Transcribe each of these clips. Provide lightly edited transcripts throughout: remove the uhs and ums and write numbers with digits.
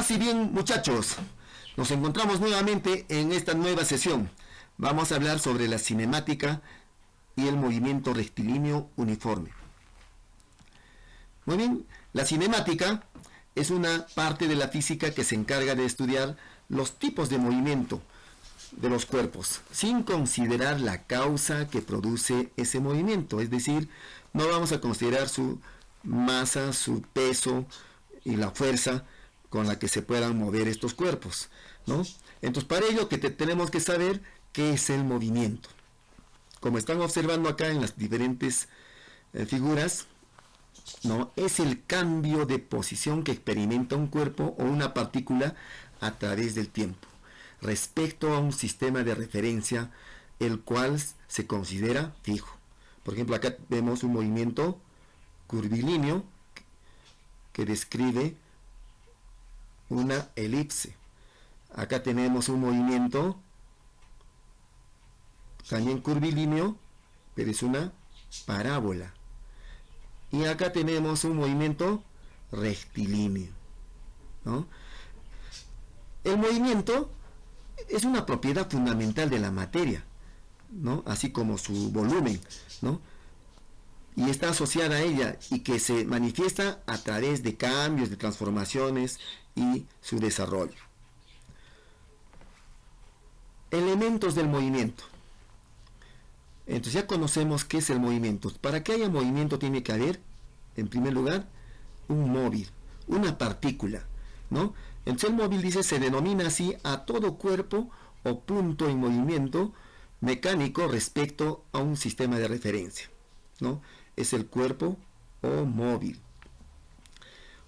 Paz y bien, muchachos, nos encontramos nuevamente en esta nueva sesión. Vamos a hablar sobre la cinemática y el movimiento rectilíneo uniforme. Muy bien, la cinemática es una parte de la física que se encarga de estudiar los tipos de movimiento de los cuerpos, sin considerar la causa que produce ese movimiento. Es decir, no vamos a considerar su masa, su peso y la fuerza con la que se puedan mover estos cuerpos, ¿no? Entonces, para ello tenemos que saber qué es el movimiento. Como están observando acá en las diferentes figuras, ¿no? Es el cambio de posición que experimenta un cuerpo o una partícula a través del tiempo, respecto a un sistema de referencia, el cual se considera fijo. Por ejemplo, acá vemos un movimiento curvilíneo que describe una elipse. Acá tenemos un movimiento también curvilíneo, pero es una parábola. Y acá tenemos un movimiento rectilíneo, ¿no? El movimiento es una propiedad fundamental de la materia, ¿no? Así como su volumen, ¿no? Y está asociada a ella y que se manifiesta a través de cambios, de transformaciones y su desarrollo. Elementos del movimiento. Entonces ya conocemos qué es el movimiento. Para que haya movimiento tiene que haber, en primer lugar, un móvil, una partícula, ¿no? Entonces el móvil, dice, se denomina así a todo cuerpo o punto en movimiento mecánico respecto a un sistema de referencia, ¿no? Es el cuerpo o móvil.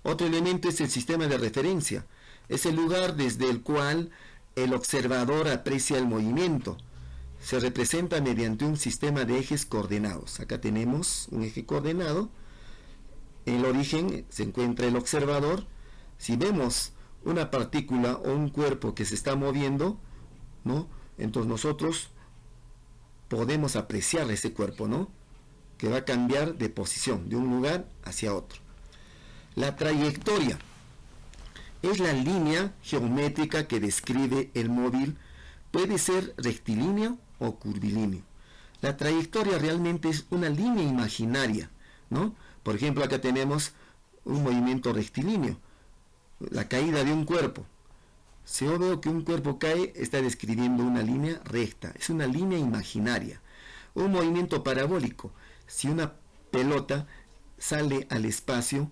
Otro elemento es el sistema de referencia. Es el lugar desde el cual el observador aprecia el movimiento. Se representa mediante un sistema de ejes coordenados. Acá tenemos un eje coordenado. En el origen se encuentra el observador. Si vemos una partícula o un cuerpo que se está moviendo, ¿no? Entonces nosotros podemos apreciar ese cuerpo, ¿no? Que va a cambiar de posición, de un lugar hacia otro. La trayectoria es la línea geométrica que describe el móvil. Puede ser rectilíneo o curvilíneo. La trayectoria realmente es una línea imaginaria, ¿no? Por ejemplo, acá tenemos un movimiento rectilíneo, la caída de un cuerpo. Si yo veo que un cuerpo cae, está describiendo una línea recta, es una línea imaginaria. Un movimiento parabólico, si una pelota sale al espacio,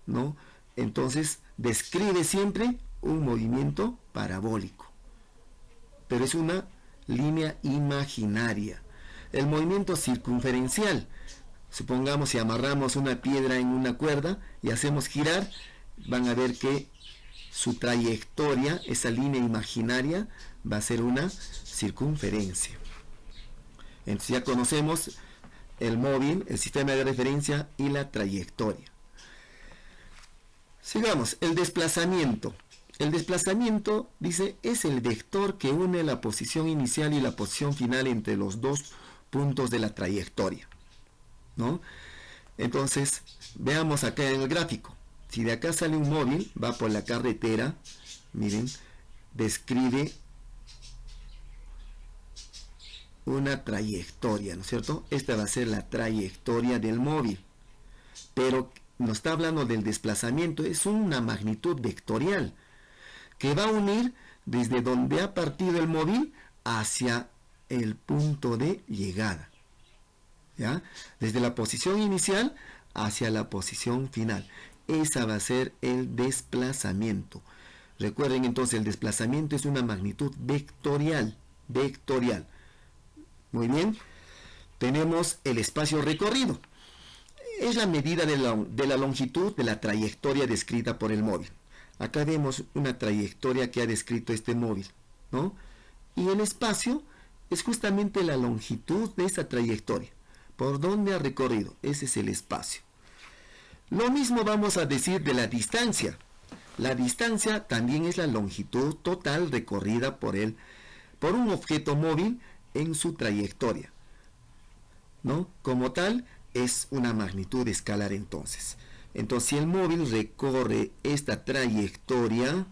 ¿no? Entonces describe siempre un movimiento parabólico, pero es una línea imaginaria. El movimiento circunferencial, supongamos si amarramos una piedra en una cuerda y hacemos girar, van a ver que su trayectoria, esa línea imaginaria, va a ser una circunferencia. Entonces ya conocemos el móvil, el sistema de referencia y la trayectoria. Sigamos, el desplazamiento. El desplazamiento, dice, es el vector que une la posición inicial y la posición final entre los dos puntos de la trayectoria, ¿no? Entonces, veamos acá en el gráfico. Si de acá sale un móvil, va por la carretera, miren, describe una trayectoria, ¿no es cierto? Esta va a ser la trayectoria del móvil. Pero nos está hablando del desplazamiento, es una magnitud vectorial que va a unir desde donde ha partido el móvil hacia el punto de llegada, ¿ya? Desde la posición inicial hacia la posición final. Esa va a ser el desplazamiento. Recuerden entonces, el desplazamiento es una magnitud vectorial. Muy bien. Tenemos el espacio recorrido. Es la medida de la longitud de la trayectoria descrita por el móvil. Acá vemos una trayectoria que ha descrito este móvil, ¿no? Y el espacio es justamente la longitud de esa trayectoria. ¿Por dónde ha recorrido? Ese es el espacio. Lo mismo vamos a decir de la distancia. La distancia también es la longitud total recorrida por un objeto móvil en su trayectoria, ¿no? Como tal, es una magnitud escalar entonces. Entonces, si el móvil recorre esta trayectoria,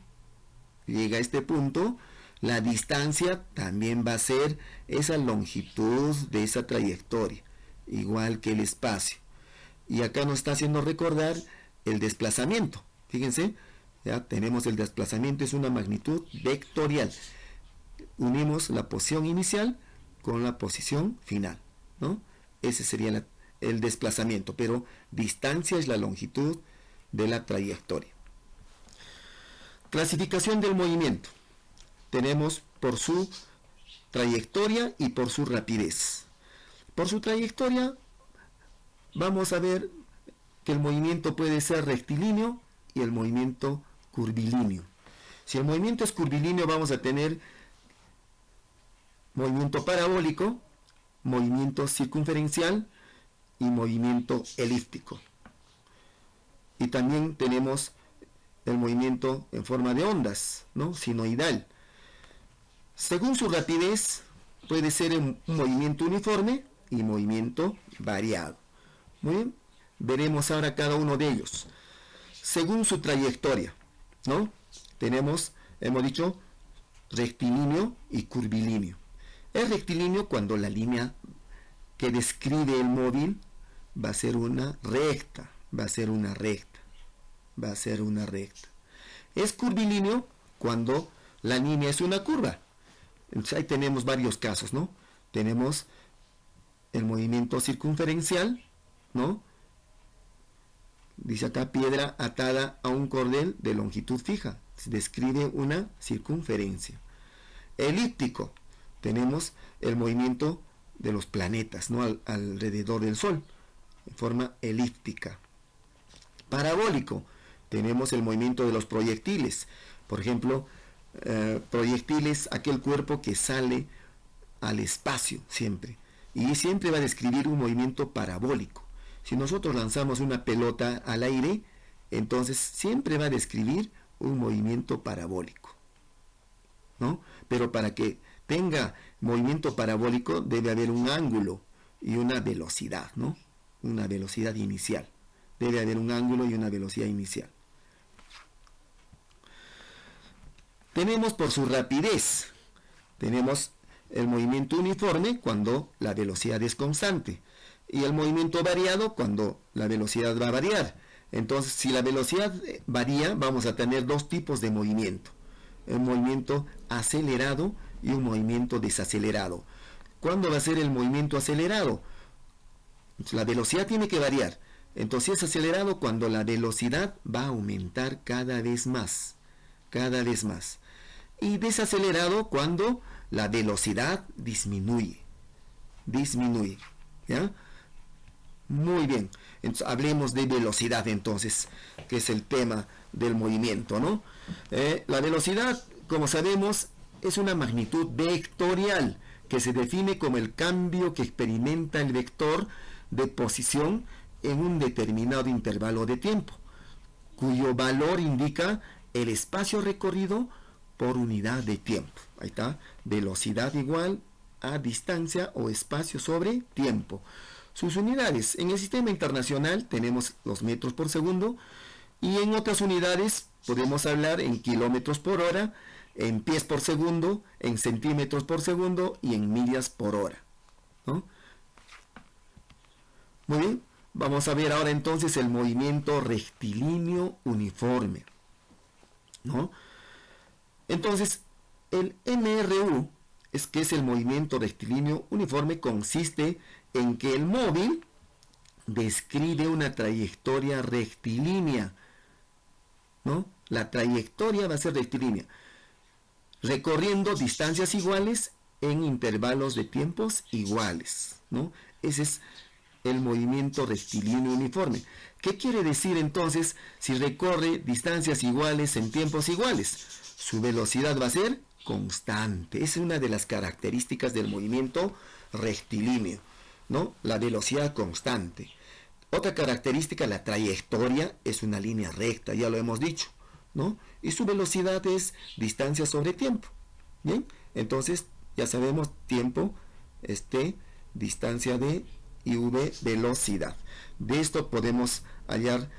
llega a este punto, la distancia también va a ser esa longitud de esa trayectoria, igual que el espacio. Y acá nos está haciendo recordar el desplazamiento. Fíjense, ya tenemos el desplazamiento, es una magnitud vectorial. Unimos la posición inicial con la posición final, ¿no? Ese sería el desplazamiento, pero distancia es la longitud de la trayectoria. Clasificación del movimiento. Tenemos por su trayectoria y por su rapidez. Por su trayectoria vamos a ver que el movimiento puede ser rectilíneo y el movimiento curvilíneo. Si el movimiento es curvilíneo, vamos a tener movimiento parabólico, movimiento circunferencial y movimiento elíptico. Y también tenemos el movimiento en forma de ondas, ¿no? Sinoidal. Según su rapidez, puede ser un movimiento uniforme y movimiento variado. Muy bien, veremos ahora cada uno de ellos. Según su trayectoria, ¿no? Tenemos, hemos dicho, rectilíneo y curvilíneo. Es rectilíneo cuando la línea que describe el móvil va a ser una recta, va a ser una recta, va a ser una recta. Es curvilíneo cuando la línea es una curva. Entonces ahí tenemos varios casos, ¿no? Tenemos el movimiento circunferencial, ¿no? Dice acá, piedra atada a un cordel de longitud fija. Se describe una circunferencia. Elíptico. Tenemos el movimiento de los planetas, ¿no? Alrededor del Sol, en forma elíptica. Parabólico. Tenemos el movimiento de los proyectiles. Por ejemplo, proyectiles, aquel cuerpo que sale al espacio siempre. Y siempre va a describir un movimiento parabólico. Si nosotros lanzamos una pelota al aire, entonces siempre va a describir un movimiento parabólico, ¿no? Pero para que tenga movimiento parabólico debe haber un ángulo y una velocidad, ¿no? Una velocidad inicial. Debe haber un ángulo y una velocidad inicial. Tenemos por su rapidez, tenemos el movimiento uniforme cuando la velocidad es constante y el movimiento variado cuando la velocidad va a variar. Entonces, si la velocidad varía, vamos a tener dos tipos de movimiento: un movimiento acelerado y un movimiento desacelerado. ¿Cuándo va a ser el movimiento acelerado? La velocidad tiene que variar. Entonces, es acelerado cuando la velocidad va a aumentar cada vez más, cada vez más. Y desacelerado cuando la velocidad disminuye, ¿ya? Muy bien, entonces hablemos de velocidad entonces, que es el tema del movimiento, ¿no? La velocidad, como sabemos, es una magnitud vectorial que se define como el cambio que experimenta el vector de posición en un determinado intervalo de tiempo, cuyo valor indica el espacio recorrido por unidad de tiempo. Ahí está, velocidad igual a distancia o espacio sobre tiempo. Sus unidades, en el sistema internacional tenemos los metros por segundo y en otras unidades podemos hablar en kilómetros por hora, en pies por segundo, en centímetros por segundo y en millas por hora, ¿no? Muy bien, vamos a ver ahora entonces el movimiento rectilíneo uniforme, ¿no? Entonces, el MRU, que es el movimiento rectilíneo uniforme, consiste en que el móvil describe una trayectoria rectilínea, ¿no? La trayectoria va a ser rectilínea, recorriendo distancias iguales en intervalos de tiempos iguales, ¿no? Ese es el movimiento rectilíneo uniforme. ¿Qué quiere decir entonces si recorre distancias iguales en tiempos iguales? Su velocidad va a ser constante. Es una de las características del movimiento rectilíneo, ¿no? La velocidad constante. Otra característica, la trayectoria es una línea recta, ya lo hemos dicho, ¿no? Y su velocidad es distancia sobre tiempo. Bien, entonces ya sabemos tiempo, distancia de y v, velocidad. De esto podemos hallar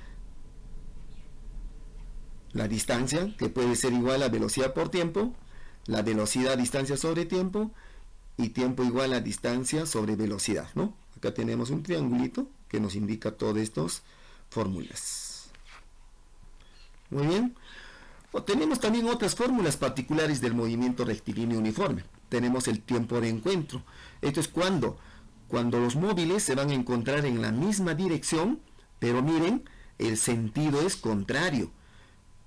la distancia, que puede ser igual a velocidad por tiempo, la velocidad distancia sobre tiempo, y tiempo igual a distancia sobre velocidad, ¿no? Acá tenemos un triangulito que nos indica todas estas fórmulas. Muy bien. O tenemos también otras fórmulas particulares del movimiento rectilíneo uniforme. Tenemos el tiempo de encuentro. Esto es cuando los móviles se van a encontrar en la misma dirección, pero miren, el sentido es contrario,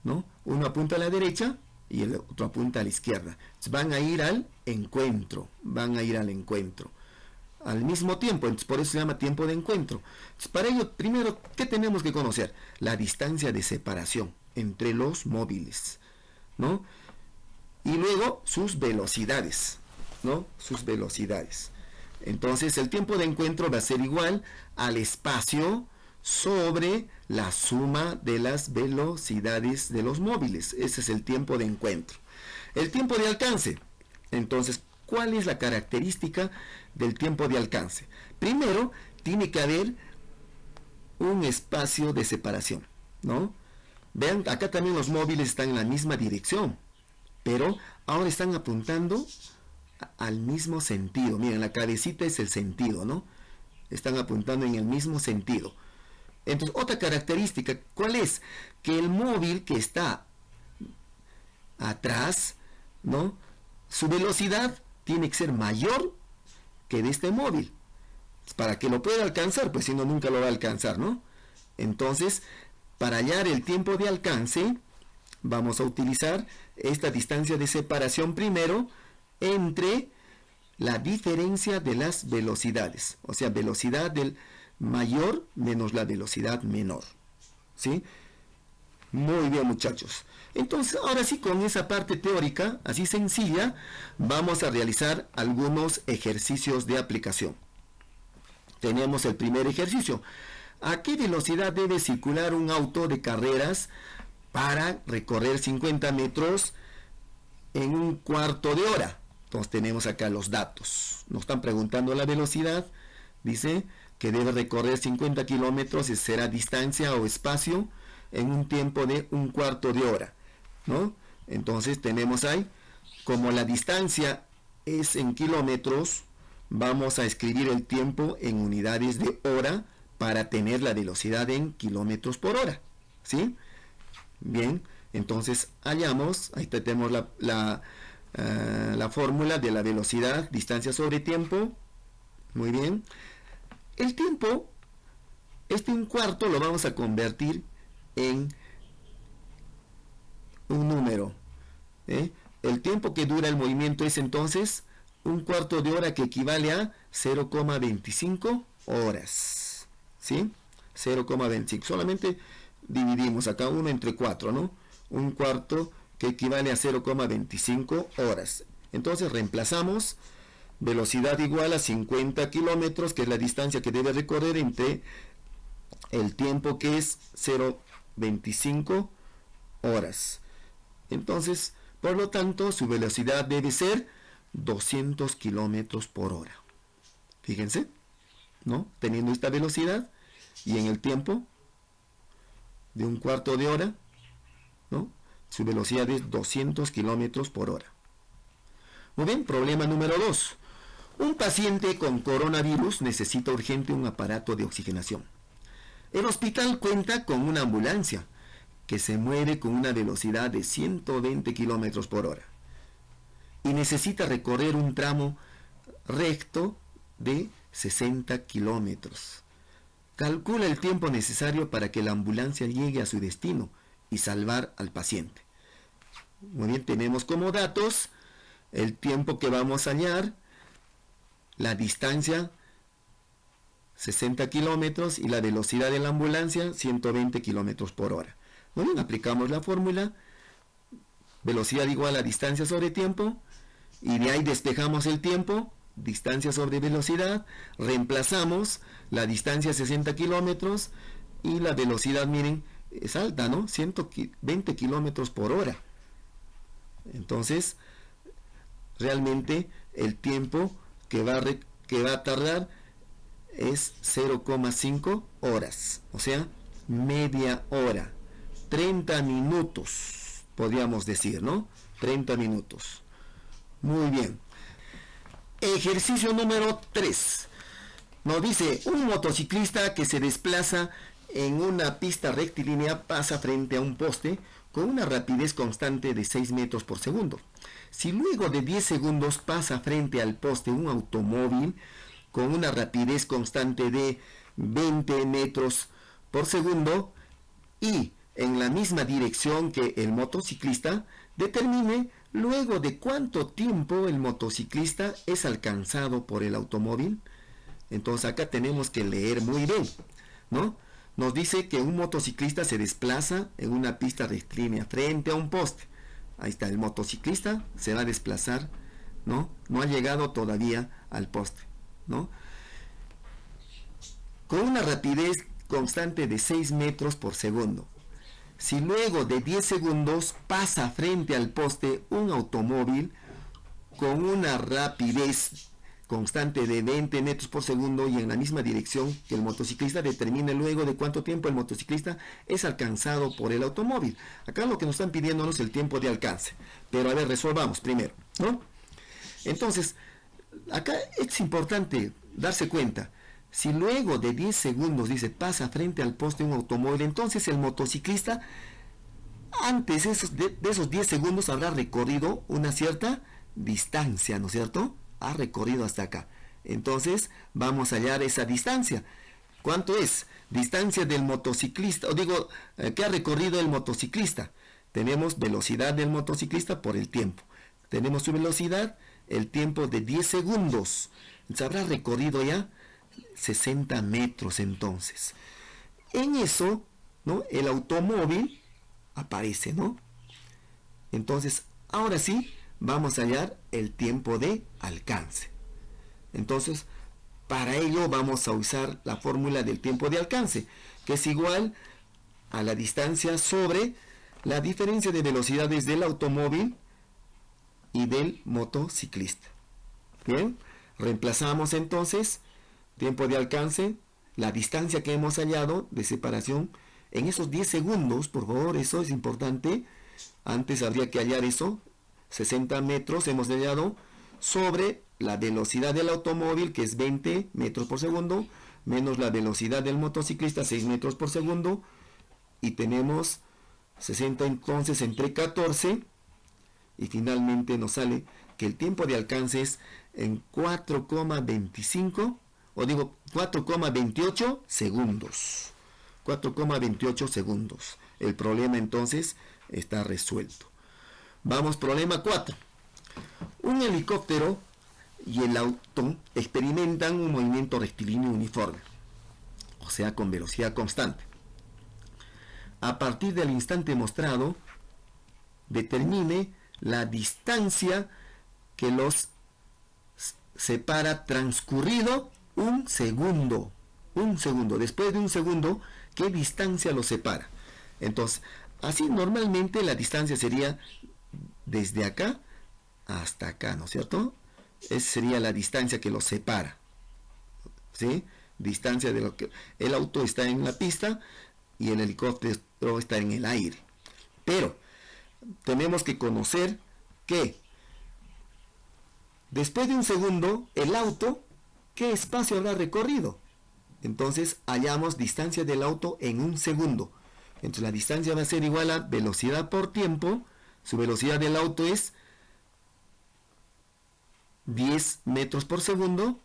¿no? Uno apunta a la derecha y el otro apunta a la izquierda. Entonces van a ir al encuentro, al mismo tiempo. Entonces por eso se llama tiempo de encuentro. Entonces, para ello, primero, ¿qué tenemos que conocer? La distancia de separación entre los móviles, ¿no? Y luego sus velocidades, ¿no? Sus velocidades. Entonces el tiempo de encuentro va a ser igual al espacio sobre la suma de las velocidades de los móviles. Ese es el tiempo de encuentro. El tiempo de alcance. Entonces, ¿cuál es la característica del tiempo de alcance? Primero, tiene que haber un espacio de separación, ¿no? Vean, acá también los móviles están en la misma dirección, pero ahora están apuntando al mismo sentido. Miren, la cabecita es el sentido, ¿no? Están apuntando en el mismo sentido. Entonces, otra característica, ¿cuál es? Que el móvil que está atrás, ¿no? Su velocidad tiene que ser mayor que de este móvil. Para que lo pueda alcanzar, pues si no, nunca lo va a alcanzar, ¿no? Entonces, para hallar el tiempo de alcance, vamos a utilizar esta distancia de separación primero entre la diferencia de las velocidades, o sea, velocidad del mayor menos la velocidad menor, ¿sí? Muy bien, muchachos. Entonces, ahora sí, con esa parte teórica, así sencilla, vamos a realizar algunos ejercicios de aplicación. Tenemos el primer ejercicio. ¿A qué velocidad debe circular un auto de carreras para recorrer 50 metros en un cuarto de hora? Entonces tenemos acá los datos. Nos están preguntando la velocidad. Dice que debe recorrer 50 kilómetros, será distancia o espacio en un tiempo de un cuarto de hora, ¿no? Entonces tenemos ahí, como la distancia es en kilómetros, vamos a escribir el tiempo en unidades de hora para tener la velocidad en kilómetros por hora, ¿sí? Bien, entonces hallamos, ahí tenemos la fórmula de la velocidad, distancia sobre tiempo. Muy bien. El tiempo, un cuarto lo vamos a convertir en un número, ¿eh? El tiempo que dura el movimiento es entonces un cuarto de hora, que equivale a 0,25 horas, ¿sí? 0,25. Solamente dividimos acá 1 entre 4, ¿no? Un cuarto que equivale a 0,25 horas. Entonces reemplazamos velocidad igual a 50 kilómetros, que es la distancia que debe recorrer, entre el tiempo, que es 0,25 horas. Entonces, por lo tanto, su velocidad debe ser 200 kilómetros por hora. Fíjense, ¿no? Teniendo esta velocidad y en el tiempo de un cuarto de hora, ¿no? Su velocidad es 200 kilómetros por hora. Muy bien, problema número 2. Un paciente con coronavirus necesita urgente un aparato de oxigenación. El hospital cuenta con una ambulancia que se mueve con una velocidad de 120 kilómetros por hora y necesita recorrer un tramo recto de 60 kilómetros. Calcula el tiempo necesario para que la ambulancia llegue a su destino y salvar al paciente. Muy bien, tenemos como datos el tiempo que vamos a hallar, la distancia 60 kilómetros y la velocidad de la ambulancia 120 kilómetros por hora. Muy bien, aplicamos la fórmula, velocidad igual a distancia sobre tiempo, y de ahí despejamos el tiempo, distancia sobre velocidad, reemplazamos la distancia 60 kilómetros y la velocidad, miren, es alta, ¿no? 120 kilómetros por hora. Entonces, realmente el tiempo que va a tardar es 0,5 horas, o sea, media hora. 30 minutos, podríamos decir, ¿no? 30 minutos. Muy bien. Ejercicio número 3. Nos dice, un motociclista que se desplaza en una pista rectilínea pasa frente a un poste con una rapidez constante de 6 metros por segundo. Si luego de 10 segundos pasa frente al poste un automóvil con una rapidez constante de 20 metros por segundo y en la misma dirección que el motociclista, determine luego de cuánto tiempo el motociclista es alcanzado por el automóvil. Entonces acá tenemos que leer muy bien, ¿no? Nos dice que un motociclista se desplaza en una pista rectilínea frente a un poste. Ahí está, el motociclista se va a desplazar, ¿no? No ha llegado todavía al poste, ¿no? Con una rapidez constante de 6 metros por segundo. Si luego de 10 segundos pasa frente al poste un automóvil con una rapidez constante de 20 metros por segundo y en la misma dirección que el motociclista, determine luego de cuánto tiempo el motociclista es alcanzado por el automóvil. Acá lo que nos están pidiendo es el tiempo de alcance. Pero a ver, resolvamos primero, ¿no? Entonces, acá es importante darse cuenta. Si luego de 10 segundos, dice, pasa frente al poste un automóvil, entonces el motociclista, antes de esos 10 segundos, habrá recorrido una cierta distancia, ¿no es cierto? Ha recorrido hasta acá. Entonces, vamos a hallar esa distancia. ¿Cuánto es? Distancia del motociclista, o digo, ¿qué ha recorrido el motociclista? Tenemos velocidad del motociclista por el tiempo. Tenemos su velocidad, el tiempo de 10 segundos. Se habrá recorrido ya 60 metros entonces. En eso, ¿no? El automóvil aparece, ¿no? Entonces, ahora sí, vamos a hallar el tiempo de alcance. Entonces, para ello vamos a usar la fórmula del tiempo de alcance, que es igual a la distancia sobre la diferencia de velocidades del automóvil y del motociclista. Bien, reemplazamos entonces tiempo de alcance, la distancia que hemos hallado de separación en esos 10 segundos, por favor, eso es importante. Antes habría que hallar eso, 60 metros hemos hallado, sobre la velocidad del automóvil, que es 20 metros por segundo, menos la velocidad del motociclista, 6 metros por segundo, y tenemos 60 entonces entre 14, y finalmente nos sale que el tiempo de alcance es en 4,25, o digo 4,28 segundos. 4,28 segundos. El problema entonces está resuelto. Vamos, problema 4. Un helicóptero y el auto experimentan un movimiento rectilíneo uniforme, o sea, con velocidad constante. A partir del instante mostrado, determine la distancia que los separa transcurrido un segundo. Un segundo. Después de un segundo, ¿qué distancia los separa? Entonces, así normalmente la distancia sería desde acá hasta acá, ¿no es cierto? Esa sería la distancia que los separa, ¿sí? Distancia de lo que el auto está en la pista y el helicóptero está en el aire. Pero tenemos que conocer que después de un segundo, el auto, ¿qué espacio habrá recorrido? Entonces hallamos distancia del auto en un segundo. Entonces la distancia va a ser igual a velocidad por tiempo. Su velocidad del auto es 10 metros por segundo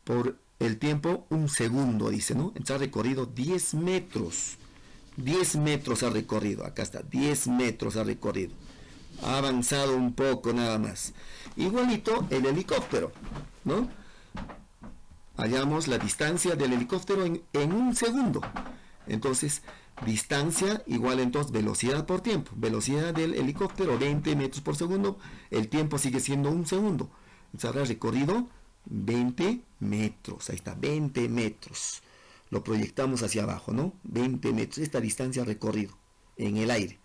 por el tiempo un segundo, dice, ¿no? Entonces ha recorrido 10 metros. 10 metros ha recorrido. Acá está, 10 metros ha recorrido. Ha avanzado un poco nada más. Igualito el helicóptero, ¿no? Hallamos la distancia del helicóptero en un segundo. Entonces, distancia igual entonces velocidad por tiempo. Velocidad del helicóptero 20 metros por segundo. El tiempo sigue siendo un segundo. Entonces habrá recorrido 20 metros. Ahí está, 20 metros. Lo proyectamos hacia abajo, ¿no? 20 metros. Esta distancia recorrido en el aire.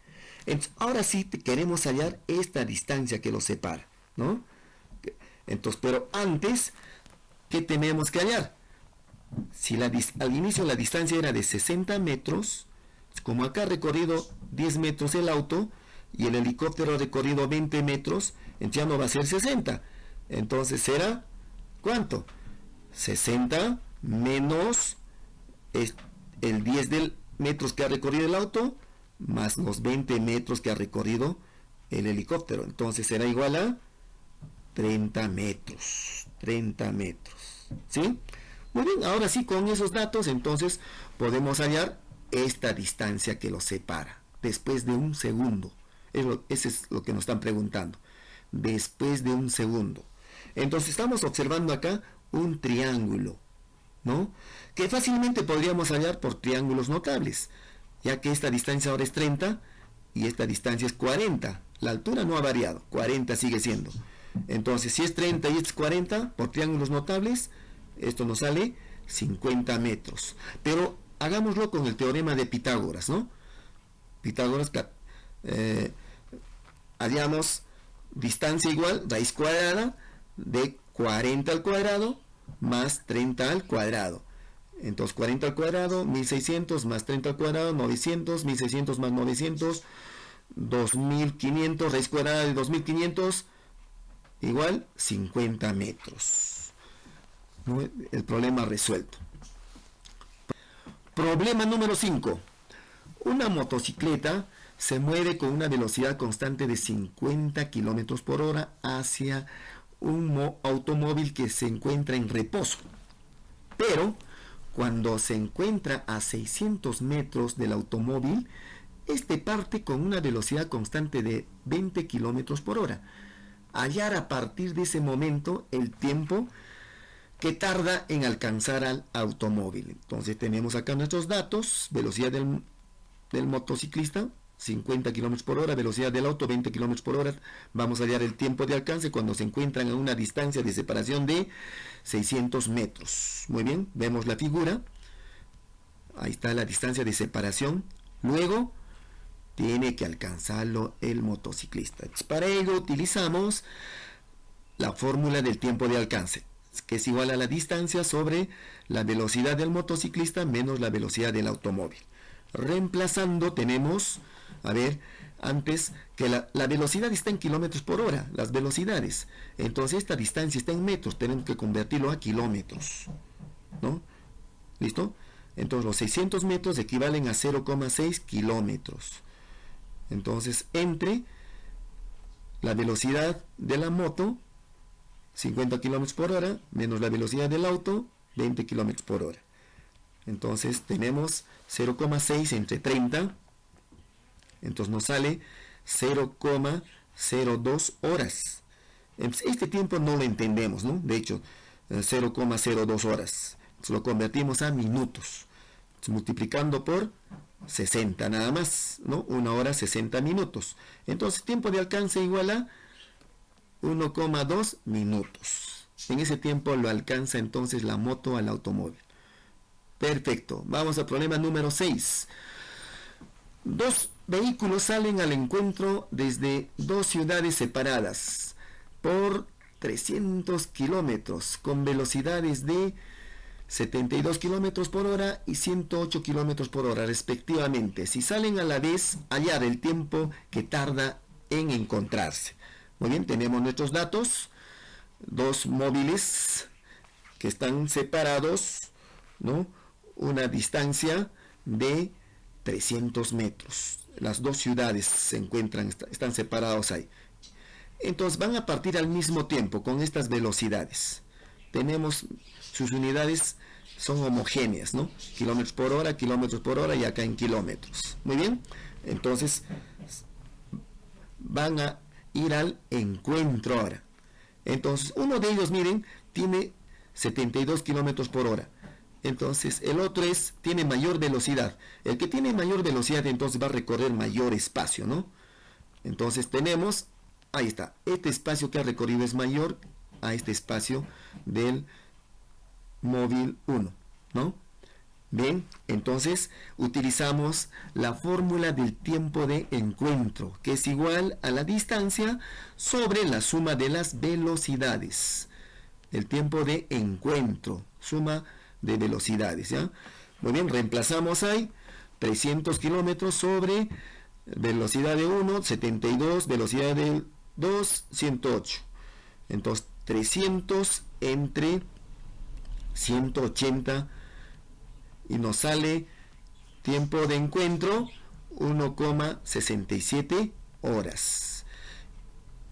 Entonces, ahora sí queremos hallar esta distancia que los separa, ¿no? Entonces, pero antes, ¿qué tenemos que hallar? Si al inicio la distancia era de 60 metros, Como acá ha recorrido 10 metros el auto y el helicóptero ha recorrido 20 metros, entonces ya no va a ser 60. Entonces será, ¿cuánto? 60 menos el 10 metros que ha recorrido el auto más los 20 metros que ha recorrido el helicóptero. Entonces será igual a 30 metros. 30 metros. ¿Sí? Muy bien, ahora sí, con esos datos entonces podemos hallar esta distancia que los separa después de un segundo. Ese es lo que nos están preguntando. Después de un segundo. Entonces estamos observando acá un triángulo, ¿no? Que fácilmente podríamos hallar por triángulos notables, ya que esta distancia ahora es 30 y esta distancia es 40. La altura no ha variado, 40 sigue siendo. Entonces, si es 30 y es 40, por triángulos notables, esto nos sale 50 metros. Pero hagámoslo con el teorema de Pitágoras, ¿no? Pitágoras, hallamos distancia igual, raíz cuadrada de 40 al cuadrado más 30 al cuadrado. Entonces 40 al cuadrado, 1600 más 30 al cuadrado, 900, 1600 más 900, 2500, raíz cuadrada de 2500, igual 50 metros. ¿No? El problema resuelto. Problema número 5. Una motocicleta se mueve con una velocidad constante de 50 km por hora hacia un automóvil que se encuentra en reposo. Pero cuando se encuentra a 600 metros del automóvil, este parte con una velocidad constante de 20 km por hora. Hallar a partir de ese momento el tiempo que tarda en alcanzar al automóvil. Entonces tenemos acá nuestros datos: velocidad del motociclista 50 km por hora, velocidad del auto 20 km por hora. Vamos a hallar el tiempo de alcance cuando se encuentran a una distancia de separación de 600 metros. Muy bien, vemos la figura. Ahí está la distancia de separación. Luego tiene que alcanzarlo el motociclista. Entonces, para ello utilizamos la fórmula del tiempo de alcance, que es igual a la distancia sobre la velocidad del motociclista menos la velocidad del automóvil. Reemplazando tenemos, a ver, antes que la velocidad está en kilómetros por hora, las velocidades. Entonces esta distancia está en metros, tenemos que convertirlo a kilómetros, ¿no? ¿Listo? Entonces los 600 metros equivalen a 0,6 kilómetros. Entonces entre la velocidad de la moto, 50 km por hora, menos la velocidad del auto, 20 km por hora. Entonces tenemos 0,6 entre 30, entonces nos sale 0,02 horas. Este tiempo no lo entendemos, ¿no? De hecho, 0,02 horas. Entonces lo convertimos a minutos. Entonces, multiplicando por 60 nada más, ¿no? 1 hora 60 minutos. Entonces tiempo de alcance igual a 1,2 minutos. En ese tiempo lo alcanza entonces la moto al automóvil. Perfecto. Vamos al problema número 6. Dos vehículos salen al encuentro desde dos ciudades separadas por 300 kilómetros con velocidades de 72 kilómetros por hora y 108 kilómetros por hora respectivamente. Si salen a la vez, hallar el tiempo que tarda en encontrarse. Muy bien, tenemos nuestros datos. Dos móviles que están separados, ¿no? Una distancia de 300 metros. Las dos ciudades se encuentran, están separados ahí. Entonces van a partir al mismo tiempo con estas velocidades. Tenemos sus unidades, son homogéneas, ¿no? Kilómetros por hora y acá en kilómetros. Muy bien, entonces van a ir al encuentro ahora. Entonces uno de ellos, miren, tiene 72 kilómetros por hora. Entonces el otro tiene mayor velocidad. El que tiene mayor velocidad entonces va a recorrer mayor espacio, ¿no? Entonces tenemos, ahí está, este espacio que ha recorrido es mayor a este espacio del móvil 1, ¿no? Bien, entonces utilizamos la fórmula del tiempo de encuentro, que es igual a la distancia sobre la suma de las velocidades. El tiempo de encuentro, suma de velocidades, ¿ya? Muy bien, reemplazamos ahí 300 kilómetros sobre velocidad de 1, 72, velocidad de 2, 108. Entonces 300 entre 180 y nos sale tiempo de encuentro 1,67 horas.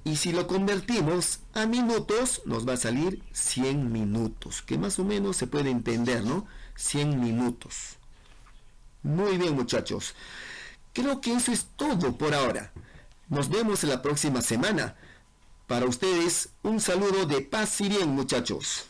Y si lo convertimos a minutos, nos va a salir 100 minutos, que más o menos se puede entender, ¿no? 100 minutos. Muy bien, muchachos. Creo que eso es todo por ahora. Nos vemos en la próxima semana. Para ustedes, un saludo de paz y bien, muchachos.